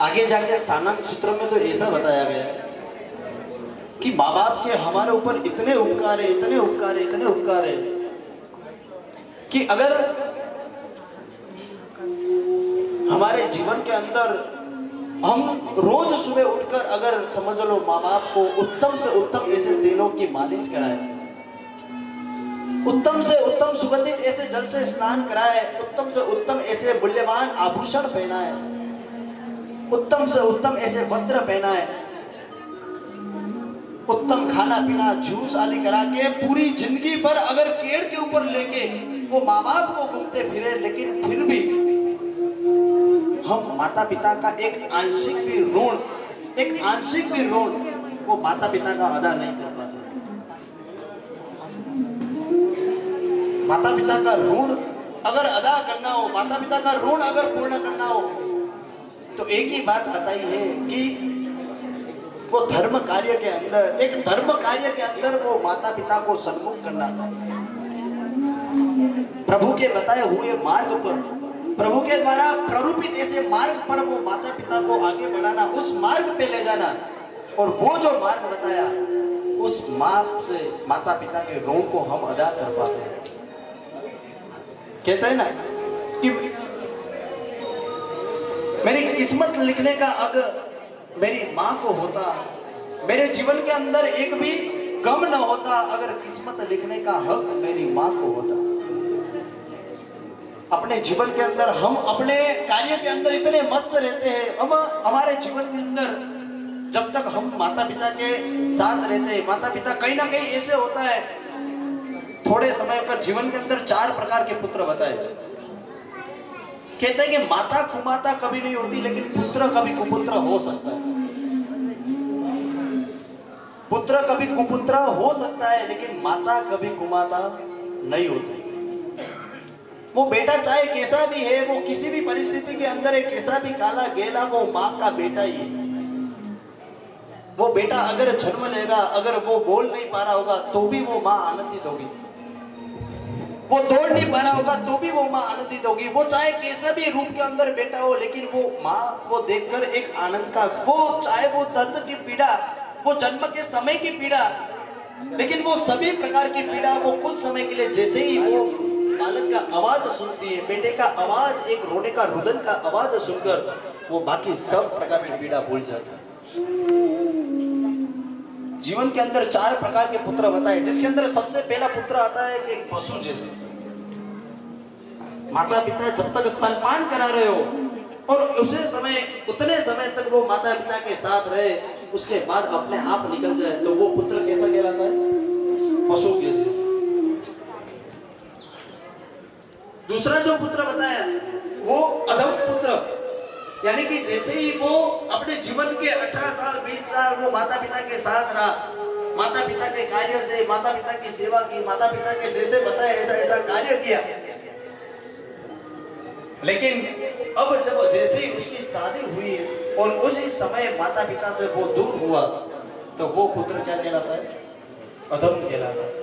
आगे जाके स्थानांक सूत्र में तो ऐसा बताया गया है कि माँ बाप के हमारे ऊपर इतने उपकार है, इतने उपकार है, इतने उपकार है कि अगर हमारे जीवन के अंदर हम रोज सुबह उठकर अगर समझ लो माँ बाप को उत्तम से उत्तम ऐसे तेलों की मालिश कराए, उत्तम से उत्तम सुगंधित ऐसे जल से स्नान कराए, उत्तम से उत्तम ऐसे मूल्यवान आभूषण पहनाए, उत्तम से उत्तम ऐसे वस्त्र पहनाए, उत्तम खाना पीना जूस आदि करा के पूरी जिंदगी भर अगर केड़ के ऊपर लेके वो माँ बाप को घूमते फिरे, लेकिन फिर भी हम माता पिता का एक आंशिक भी ऋण वो माता पिता का अदा नहीं कर पाते। माता पिता का ऋण अगर अदा करना हो, माता पिता का ऋण अगर पूर्ण करना हो, तो एक ही बात बताई है कि वो धर्म कार्य के अंदर वो माता पिता को सन्मुख करना, प्रभु के बताए हुए मार्ग पर, प्रभु के द्वारा प्ररूपित ऐसे मार्ग पर वो माता पिता को आगे बढ़ाना, उस मार्ग पे ले जाना, और वो जो मार्ग बताया उस मार्ग से माता पिता के ऋण को हम अदा कर पाते हैं। कहते हैं ना कि मेरी किस्मत लिखने का अगर मेरी माँ को होता, मेरे जीवन के अंदर एक भी गम न होता अगर किस्मत लिखने का हक मेरी माँ को होता। अपने जीवन के अंदर हम अपने कार्य के अंदर इतने मस्त रहते हैं, हम हमारे जीवन के अंदर जब तक हम माता पिता के साथ रहते हैं, माता पिता कहीं ना कहीं ऐसे होता है, थोड़े समय पर जीवन के अंदर 4 प्रकार के पुत्र बताए। कहते हैं कि माता कुमाता कभी नहीं होती, लेकिन पुत्र कभी कुपुत्र हो सकता है। पुत्र कभी कुपुत्र हो सकता है, लेकिन माता कभी कुमाता नहीं होती। वो बेटा चाहे कैसा भी है, वो किसी भी परिस्थिति के अंदर है, कैसा भी काला गेला, वो माँ का बेटा ही है। वो बेटा अगर जन्म लेगा, अगर वो बोल नहीं पा रहा होगा तो भी वो माँ आनंदित होगी, वो दौड़ नहीं पा रहा होगा तो भी वो माँ आनंदित होगी। वो चाहे कैसा भी रूप के अंदर बेटा हो, लेकिन वो माँ वो देखकर एक आनंद का, वो चाहे वो दर्द की पीड़ा, वो जन्म के समय की पीड़ा, लेकिन वो सभी प्रकार की पीड़ा वो कुछ समय के लिए, जैसे ही वो बालक का आवाज सुनती है, बेटे का आवाज, एक रोने का रुदन का आवाज सुनकर वो बाकी सब प्रकार की पीड़ा भूल जाता है। जीवन के अंदर 4 प्रकार के पुत्र बताए, जिसके अंदर सबसे पहला पुत्र आता है कि एक पशु जैसे। माता पिता जब तक स्तनपान करा रहे हो और उतने समय तक वो माता पिता के साथ रहे, उसके बाद अपने आप निकल जाए, तो वो पुत्र कैसा कहलाता है? पशु के जैसे। दूसरा जो पुत्र बताया वो अधम पुत्र, यानी कि जैसे ही वो अपने जीवन के 18 साल 20 साल वो माता पिता के साथ रहा, माता पिता के कार्य से, माता पिता की सेवा की, माता पिता के जैसे बताए ऐसा ऐसा कार्य किया, लेकिन अब जब जैसे ही उसकी शादी हुई और उसी समय माता पिता से वो दूर हुआ, तो वो पुत्र क्या कहलाता है? अधम कहलाता है।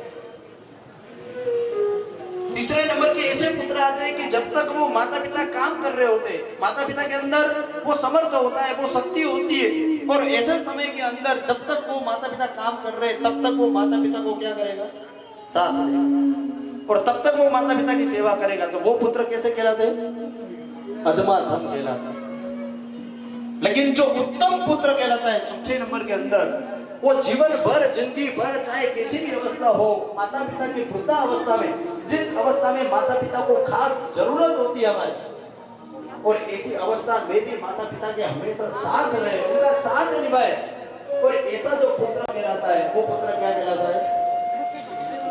तीसरे नंबर के ऐसे पुत्र आते हैं कि जब तक वो माता पिता काम कर रहे होते, माता पिता के अंदर वो समर्थ होता है, वो शक्ति होती है, और ऐसे समय के अंदर जब तक वो माता पिता काम कर रहे तब तक वो माता पिता को क्या करेगा? साथ देगा, और तब तक वो माता पिता की सेवा करेगा। तो वो पुत्र कैसे कहलाते हैं? अधमाधम कहलाता है। लेकिन जो उत्तम पुत्र कहलाता है चौथे नंबर के अंदर, वो जीवन भर, जिंदगी भर, चाहे कैसी भी अवस्था हो, माता पिता की वृद्धा अवस्था में, जिस अवस्था में माता पिता को खास जरूरत होती है हमारी, और ऐसी अवस्था में भी माता पिता के हमेशा साथ रहे, उनका साथ निभाए, और ऐसा जो पुत्र कहलाता है वो पुत्र क्या कहलाता है?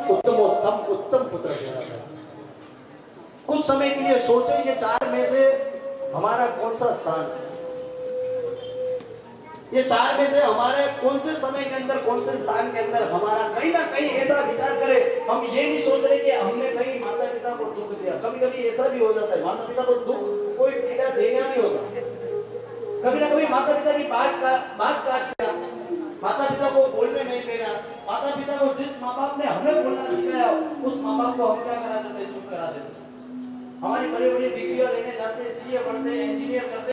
उत्तम पुत्र कहलाता है। कुछ समय के लिए सोचें ये 4 में से हमारा कौन सा स्थान है? ये 4 में से हमारे कौन से समय के अंदर, कौन से स्थान के अंदर हमारा कहीं ना कहीं ऐसा विचार करें। हम ये नहीं सोच रहे कि हमने कहीं माता पिता को दुख दिया। कभी कभी ऐसा भी हो जाता है, माता पिता को दुख, कोई पीड़ा देना नहीं होता, कभी ना कभी माता पिता की बात काट देना, माता पिता को बोलने नहीं देना, माता पिता को जिस माँ बाप ने हमें बोलना सिखाया उस माँ बाप को हम क्या करा देते? चुप करा देते। हमारी बड़ी बड़ी डिग्रियां लेने जाते हैं, सीए बनते हैं, इंजीनियर करते हैं,